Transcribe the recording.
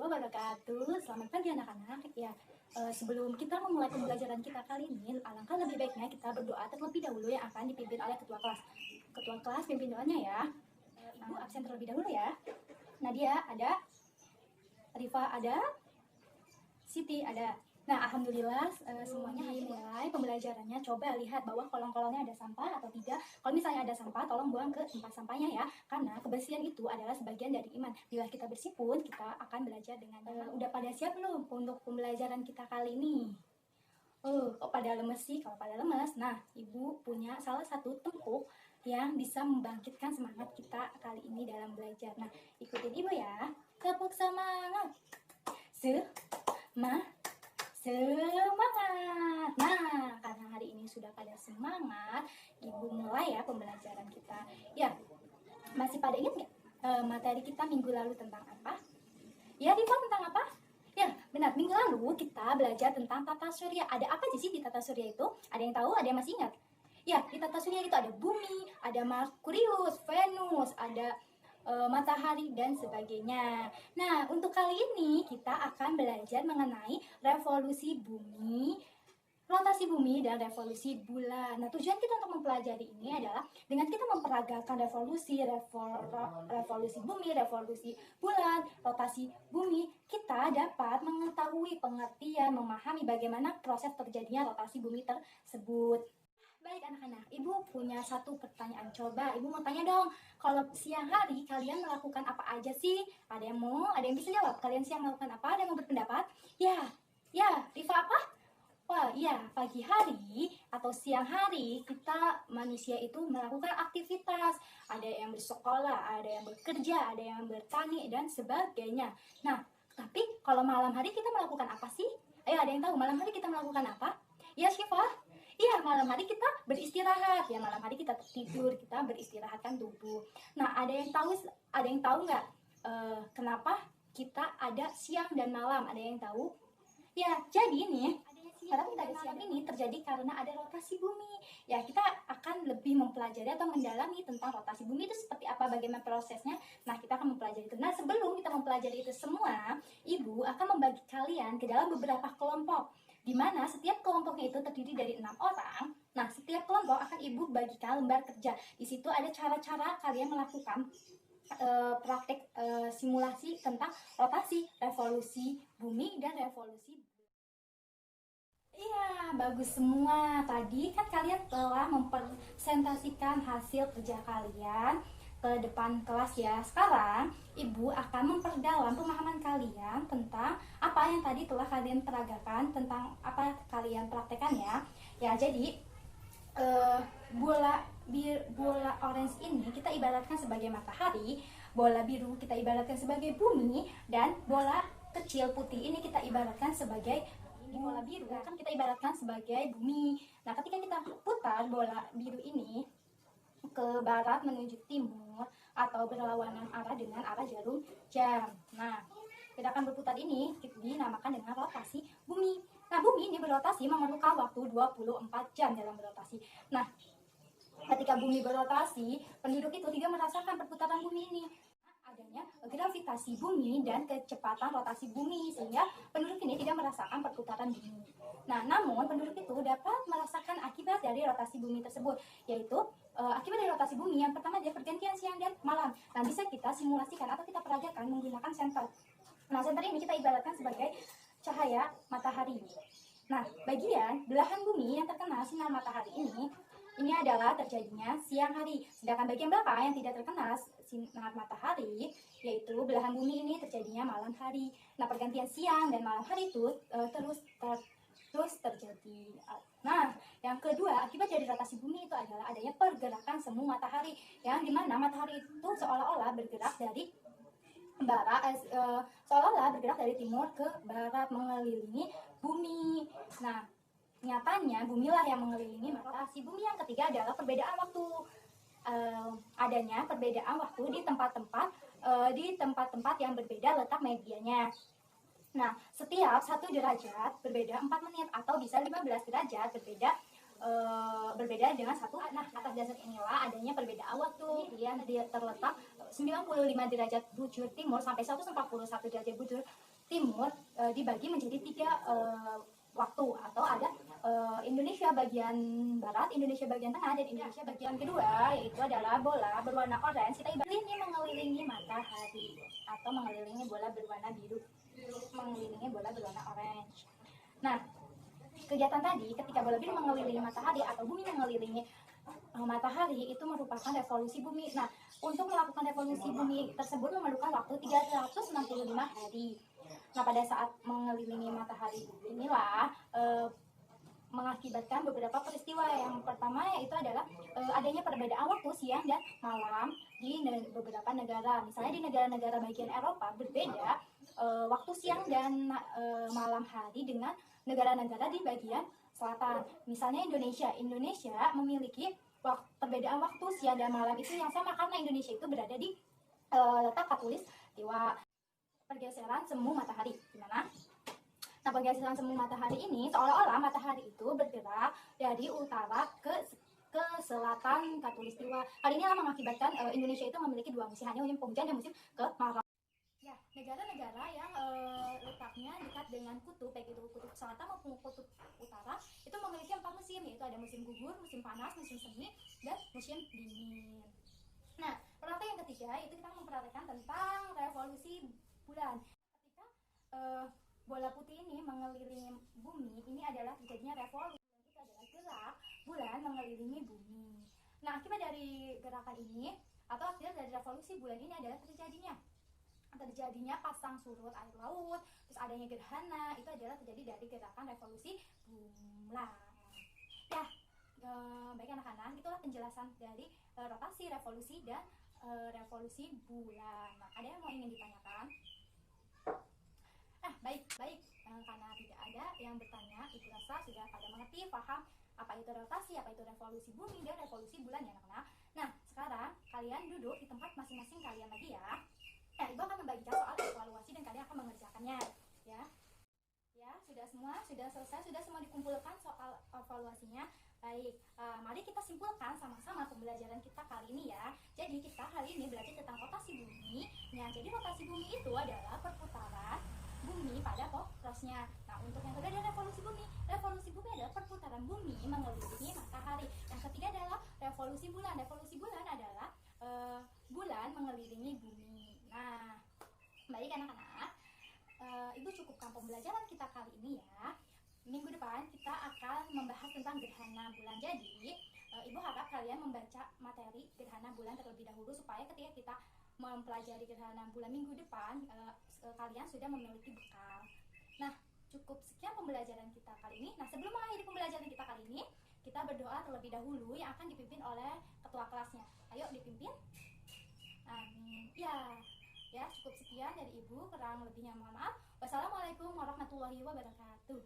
warahmatullahi wabarakatuh. Selamat pagi anak-anak. Ya, sebelum kita memulai pembelajaran kita kali ini, alangkah lebih baiknya kita berdoa terlebih dahulu yang akan dipimpin oleh ketua kelas. Ketua kelas pimpin doanya ya. Ibu absen terlebih dahulu ya. Nadia ada, Rifa ada, Siti ada. Nah, alhamdulillah semuanya mulai pembelajarannya. Coba lihat bahwa kolong-kolongnya ada sampah atau tidak. Kalau misalnya ada sampah, tolong buang ke tempat sampahnya ya. Karena kebersihan itu adalah sebagian dari iman. Bila kita bersih pun, kita akan belajar dengan udah pada siap belum untuk pembelajaran kita kali ini? Kok pada lemes sih? Kalau pada lemes, nah Ibu punya salah satu tepuk yang bisa membangkitkan semangat kita kali ini dalam belajar. Nah, ikutin Ibu ya. Tepuk semangat. Semangat. Nah, karena hari ini sudah pada semangat, Ibu mulai ya pembelajaran kita. Ya, masih pada ingat nggak materi kita minggu lalu tentang apa? Ya, Rifa, tentang apa? Ya, benar. Minggu lalu kita belajar tentang tata surya. Ada apa sih di tata surya itu? Ada yang tahu? Ada yang masih ingat? Ya, di tata surya itu ada bumi, ada Merkurius, Venus, ada matahari dan sebagainya. Nah, untuk kali ini kita akan belajar mengenai revolusi bumi, rotasi bumi, dan revolusi bulan. Nah, tujuan kita untuk mempelajari ini adalah dengan kita memperagakan revolusi bumi, revolusi bulan, rotasi bumi, kita dapat mengetahui pengertian, memahami bagaimana proses terjadinya rotasi bumi tersebut. Baik anak-anak, Ibu punya satu pertanyaan. Coba Ibu mau tanya dong, kalau siang hari kalian melakukan apa aja sih? Ada yang bisa jawab? Kalian siang melakukan apa? Ada yang mau berpendapat? Ya, Rifa apa? Wah, iya, pagi hari atau siang hari kita manusia itu melakukan aktivitas. Ada yang bersekolah, ada yang bekerja, ada yang bertani dan sebagainya. Nah, tapi kalau malam hari kita melakukan apa sih? Ayo, ada yang tahu malam hari kita melakukan apa? Ya, Syifa? Iya, malam hari kita beristirahat. Ya, malam hari kita tidur, kita beristirahatkan tubuh. Nah, ada yang tahu nggak kenapa kita ada siang dan malam? Ada yang tahu? Ya, jadi nih, kenapa kita ada siang ini terjadi karena ada rotasi bumi. Ya, kita akan lebih mempelajari atau mendalami tentang rotasi bumi itu seperti apa, bagaimana prosesnya. Nah, kita akan mempelajari itu. Nah, sebelum kita mempelajari itu semua, Ibu akan membagi kalian ke dalam beberapa kelompok, di mana setiap kelompoknya itu terdiri dari 6 orang. Nah, setiap kelompok akan Ibu bagikan lembar kerja. Di situ ada cara-cara kalian melakukan praktek simulasi tentang rotasi, revolusi bumi, dan revolusi. Iya, bagus semua. Tadi kan kalian telah mempresentasikan hasil kerja kalian ke depan kelas ya. Sekarang Ibu akan memperdalam pemahaman kalian tentang apa yang tadi telah kalian peragakan, tentang apa kalian praktekkan ya. Ya, jadi bola orange ini kita ibaratkan sebagai matahari, bola biru kita ibaratkan sebagai bumi, dan bola kecil putih ini kita ibaratkan sebagai bola biru kan kita ibaratkan sebagai bumi. Nah, ketika kita putar bola biru ini ke barat menuju timur atau berlawanan arah dengan arah jarum jam. Nah, gerakan berputar ini dinamakan dengan rotasi bumi. Nah, bumi ini berotasi memerlukan waktu 24 jam dalam berotasi. Nah, ketika bumi berotasi, penduduk itu tidak merasakan perputaran bumi ini. Adanya gravitasi bumi dan kecepatan rotasi bumi, sehingga penduduk ini tidak merasakan perputaran bumi. Nah, namun penduduk itu dapat merasakan akibat dari rotasi bumi tersebut, yaitu akibat dari rotasi bumi yang pertama dia pergantian siang dan malam. Nah, bisa kita simulasikan atau kita peragakan menggunakan senter. Nah, senter ini kita ibaratkan sebagai cahaya matahari. Nah, bagian belahan bumi yang terkena sinar matahari ini adalah terjadinya siang hari. Sedangkan bagian belakang yang tidak terkena sinar matahari, yaitu belahan bumi ini terjadinya malam hari. Nah, pergantian siang dan malam hari itu terus terjadi. Nah, yang kedua, akibat dari rotasi bumi itu adalah adanya pergerakan semu matahari, yang dimana matahari itu seolah-olah bergerak dari timur ke barat mengelilingi bumi. Nah, nyatanya bumilah yang mengelilingi rotasi bumi. Yang ketiga adalah perbedaan waktu. Adanya perbedaan waktu di tempat-tempat yang berbeda letak medianya. Nah, setiap 1 derajat berbeda 4 menit atau bisa 15 derajat berbeda dengan satu. Nah, atas dasar inilah adanya perbedaan waktu yang dia terletak 95 derajat bujur timur sampai 141 derajat bujur timur dibagi menjadi 3 waktu, atau ada Indonesia bagian barat, Indonesia bagian tengah, dan Indonesia bagian kedua, yaitu adalah bola berwarna orange. Kita ini mengelilingi matahari atau mengelilingi bola berwarna biru, mengelilingi bola berwarna orange. Nah, kegiatan tadi ketika bola biru mengelilingi matahari atau bumi mengelilingi matahari itu merupakan revolusi bumi. Nah, untuk melakukan revolusi bumi tersebut memerlukan waktu 365 hari. Nah, pada saat mengelilingi matahari inilah mengakibatkan beberapa peristiwa. Yang pertama yaitu adalah adanya perbedaan waktu siang dan malam di beberapa negara. Misalnya di negara-negara bagian Eropa berbeda waktu siang dan malam hari dengan negara-negara di bagian selatan. Misalnya Indonesia memiliki perbedaan waktu siang dan malam itu yang sama karena Indonesia itu berada di letak khatulistiwa. Pergeseran semu matahari gimana? Nah, pergeseran semu matahari ini seolah-olah matahari itu bergerak dari utara ke selatan khatulistiwa. Hal ini mengakibatkan Indonesia itu memiliki 2 musim, hanya musim penghujan dan musim kemarau. Ya, negara-negara yang letaknya dekat dengan kutub, baik itu kutub selatan maupun kutub utara, itu memiliki 4 musim, yaitu ada musim gugur, musim panas, musim semi, dan musim dingin. Nah, perhatian yang ketiga itu kita memperhatikan tentang revolusi bulan. Ketika bola putih ini mengelilingi bumi, ini adalah terjadinya revolusi. Itu adalah gerak bulan mengelilingi bumi. Nah, akibat dari gerakan ini atau akibat dari revolusi bulan ini adalah terjadinya pasang surut air laut, terus adanya gerhana, itu adalah terjadi dari gerakan revolusi bulan. Ya, baik anak-anak, itulah penjelasan dari rotasi, revolusi, dan revolusi bulan. Nah, ada yang mau ingin ditanyakan? Baik, karena tidak ada yang bertanya, ibu rasa sudah pada mengerti, paham apa itu rotasi, apa itu revolusi bumi, dan revolusi bulan ya anak-anak. Nah, sekarang kalian duduk di tempat masing-masing kalian lagi ya. Nah, ibu akan membagikan soal evaluasi dan kalian akan mengerjakannya ya. Ya, sudah selesai, sudah semua dikumpulkan soal evaluasinya. Baik, mari kita simpulkan sama-sama pembelajaran kita kali ini ya. Jadi kita hari ini belajar tentang rotasi bumi. Ya, jadi rotasi bumi itu adalah perputaran bumi pada porosnya. Nah, untuk yang kedua adalah revolusi bumi. Revolusi bumi adalah perputaran bumi mengelilingi matahari. Yang ketiga adalah revolusi bulan. Revolusi bulan adalah bulan mengelilingi bumi. Nah, baik anak-anak, ibu cukupkan pembelajaran kita kali ini ya. Minggu depan kita akan membahas tentang gerhana bulan. Jadi ibu harap kalian membaca materi gerhana bulan terlebih dahulu supaya ketika kita mempelajari gerhana bulan minggu depan kalian sudah memiliki bekal. Nah, cukup sekian pembelajaran kita kali ini. Nah, sebelum mengakhiri pembelajaran kita kali ini, kita berdoa terlebih dahulu yang akan dipimpin oleh ketua kelasnya. Ayo dipimpin. Amin. Ya, cukup sekian dari ibu, kurang lebihnya mohon maaf. Wassalamualaikum warahmatullahi wabarakatuh.